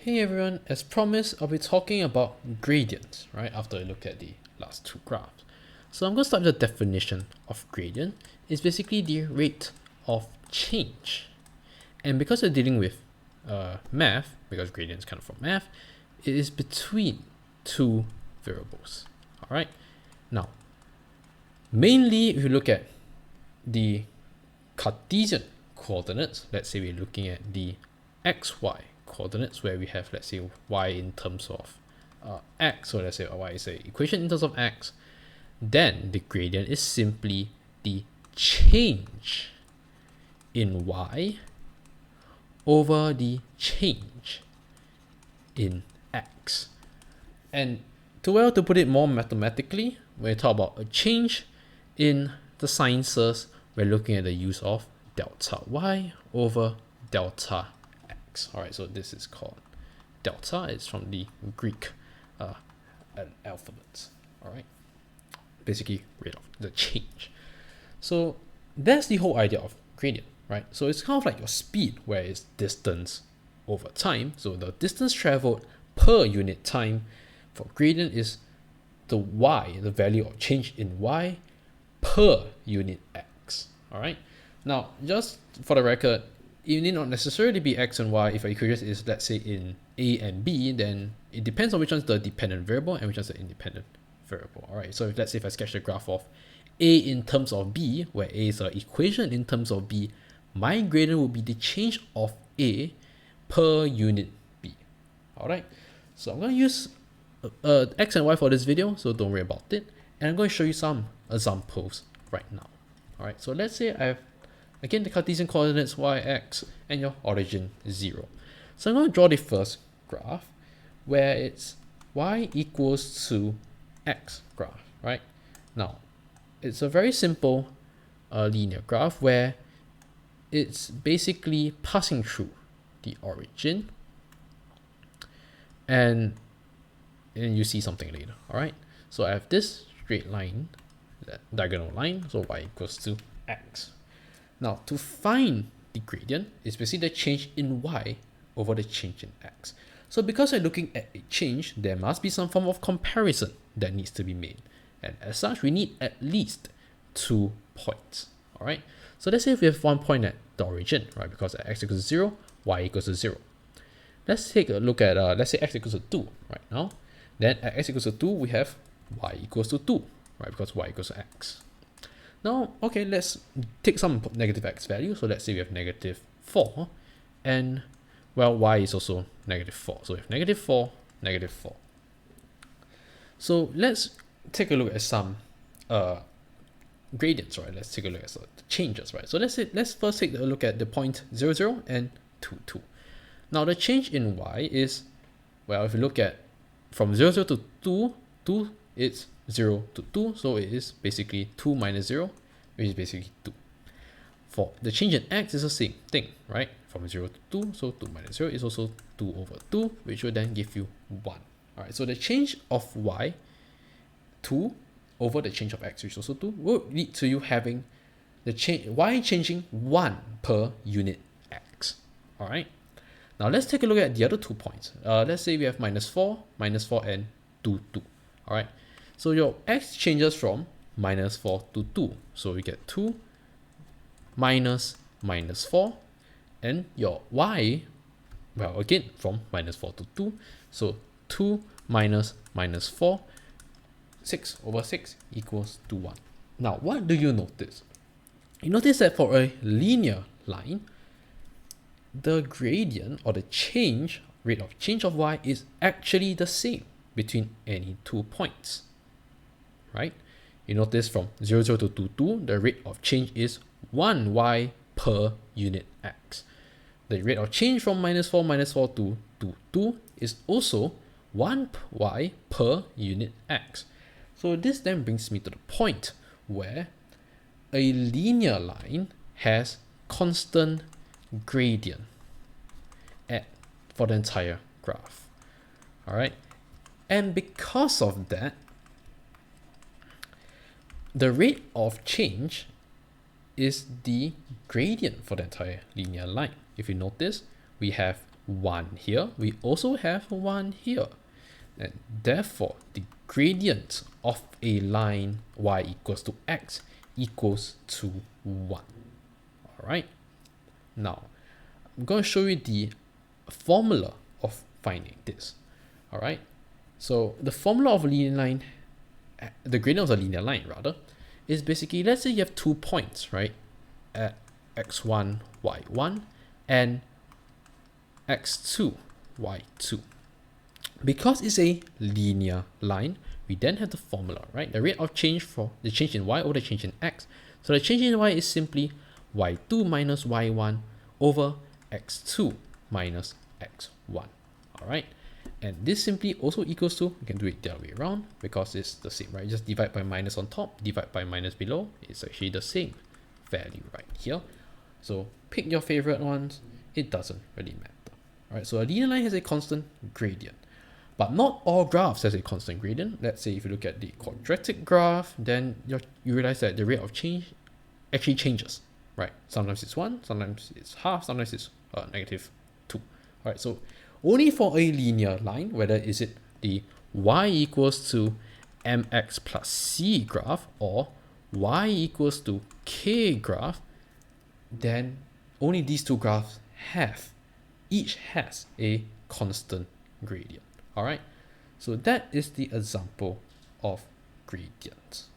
Hey everyone, as promised, I'll be talking about gradients, right, after I look at the last two graphs. So I'm going to start with the definition of gradient. It's basically the rate of change. And because we're dealing with math, because gradient is kind of from math, it is between two variables. All right. Now, mainly if you look at the Cartesian coordinates, let's say we're looking at the xy coordinates where we have, let's say, y in terms of x, so let's say y is an equation in terms of x, then the gradient is simply the change in y over the change in x. And to put it more mathematically, when we talk about a change in the sciences, we're looking at the use of delta y over delta x. All right, so this is called delta. It's from the Greek alphabets. All right, basically rate of the change. So that's the whole idea of gradient, right? So it's kind of like your speed, where it's distance over time. So the distance traveled per unit time for gradient is the y, the value of change in y per unit x. All right. Now, just for the record, it need not necessarily be x and y. If your equation is, let's say, in a and b, then it depends on which one's the dependent variable and which one's the independent variable. All right. So let's say if I sketch the graph of a in terms of b, where a is an equation in terms of b, my gradient will be the change of a per unit b. All right. So I'm going to use x and y for this video, so don't worry about it. And I'm going to show you some examples right now. All right, so let's say I have, again, the Cartesian coordinates y, x, and your origin is 0. So I'm going to draw the first graph where it's y equals to x graph, right? Now, it's a very simple linear graph where it's basically passing through the origin, and you see something later. All right, so I have this straight line, that diagonal line, so y equals to x. Now, to find the gradient, it's basically the change in y over the change in x. So because we're looking at a change, there must be some form of comparison that needs to be made, and as such we need at least 2 points. All right, so let's say if we have 1 point at the origin, right, because at x equals 0, y equals to 0. Let's take a look at let's say x equals to 2 right now. Then at x equals to 2, we have y equals to 2, right? Because y equals to x. Now, okay, let's take some negative x value. So let's say we have negative 4, and well, y is also negative 4. So we have negative 4, negative 4. So let's take a look at some gradients, right? Let's take a look at the changes, right? So let's first take a look at the point 0, 0 and 2, 2. Now the change in y is, well, if you look at from 0, 0 to 2, 2, it's 0 to 2, so it is basically 2 minus 0, which is basically 2. For the change in x is the same thing, right? From 0 to 2, so 2 minus 0 is also 2 over 2, which will then give you 1. All right, so the change of y, 2, over the change of x, which is also 2, will lead to you having the change y changing 1 per unit x. All right. Now let's take a look at the other 2 points. Let's say we have minus 4, and 2, 2. All right. So your x changes from minus 4 to 2. So we get 2 minus minus 4. And your y, well, again, from minus 4 to 2. So 2 minus minus 4, 6 over 6 equals to 1. Now, what do you notice? You notice that for a linear line, the gradient or the rate of change of y is actually the same between any 2 points, right? You notice from 0, 0 to 2, 2, the rate of change is 1 y per unit x. The rate of change from minus 4 to 2, 2 is also 1 y per unit x. So this then brings me to the point where a linear line has constant gradient for the entire graph. All right, and because of that, the rate of change is the gradient for the entire linear line. If you notice, we have 1 here, we also have 1 here. And therefore, the gradient of a line y equals to x equals to 1. All right. Now, I'm going to show you the formula of finding this. All right. So the formula of a linear line, the gradient of a linear line rather, is basically, let's say you have 2 points, right, at x1, y1, and x2, y2. Because it's a linear line, we then have the formula, right? The rate of change for the change in y over the change in x. So the change in y is simply y2 minus y1 over x2 minus x1. All right. And this simply also equals to, we can do it the other way around because it's the same, right? Just divide by minus on top, divide by minus below. It's actually the same value right here. So pick your favorite ones. It doesn't really matter. All right. So a linear line has a constant gradient. But not all graphs has a constant gradient. Let's say if you look at the quadratic graph, then you realize that the rate of change actually changes, right? Sometimes it's 1, sometimes it's half, sometimes it's negative 2. All right, so only for a linear line, whether is it the y equals to mx plus c graph or y equals to k graph, then only these two graphs each has a constant gradient. All right, so that is the example of gradients.